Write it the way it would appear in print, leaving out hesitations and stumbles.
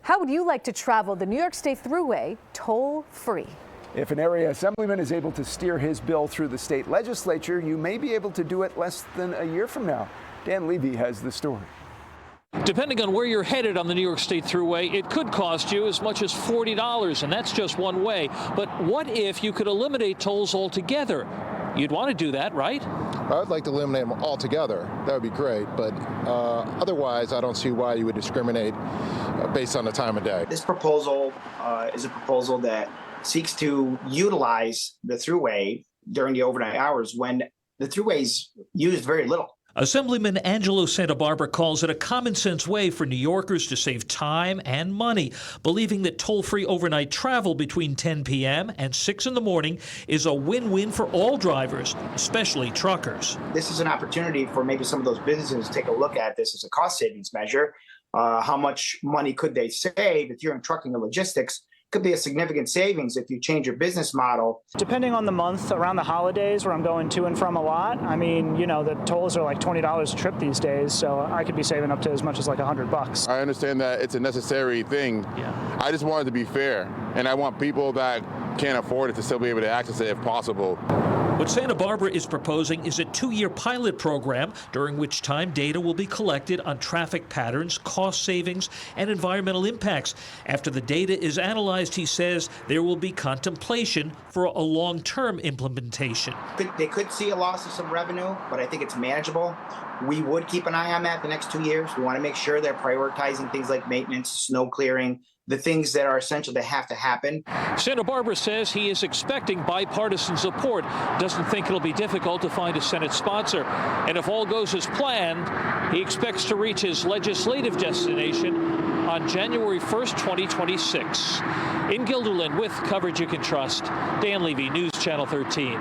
How would you like to travel the New York State Thruway toll-free? If an area assemblyman is able to steer his bill through the state legislature, you may be able to do it less than a year from now. Dan Levy has the story. Depending on where you're headed on the New York State Thruway, it could cost you as much as $40, and that's just one way. But what if you could eliminate tolls altogether? You'd want to do that, right? I'd like to eliminate them altogether. That would be great, but otherwise, I don't see why you would discriminate based on the time of day. This proposal is a proposal that seeks to utilize the Thruway during the overnight hours when the Thruway's used very little. Assemblyman Angelo Santabarbara calls it a common-sense way for New Yorkers to save time and money, believing that toll-free overnight travel between 10 p.m. and 6 in the morning is a win-win for all drivers, especially truckers. This is an opportunity for maybe some of those businesses to take a look at this as a cost savings measure. How much money could they save if you're in trucking or logistics? Could be a significant savings if you change your business model. Depending on the month, around the holidays where I'm going to and from a lot, I mean, you know, the tolls are like $20 a trip these days, so I could be saving up to as much as like $100. I understand that it's a necessary thing. Yeah. I just want it to be fair, and I want people that can't afford it to still be able to access it if possible. What Santabarbara is proposing is a 2-year pilot program during which time data will be collected on traffic patterns, cost savings, and environmental impacts. After the data is analyzed, he says there will be contemplation for a long-term implementation. They could see a loss of some revenue, but I think it's manageable. We would keep an eye on that the next 2 years. We want to make sure they're prioritizing things like maintenance, snow clearing, the things that are essential that have to happen. Santabarbara says he is expecting bipartisan support, doesn't think it'll be difficult to find a Senate sponsor. And if all goes as planned, he expects to reach his legislative destination on January 1st, 2026. In Guilderland with coverage you can trust, Dan Levy, News Channel 13.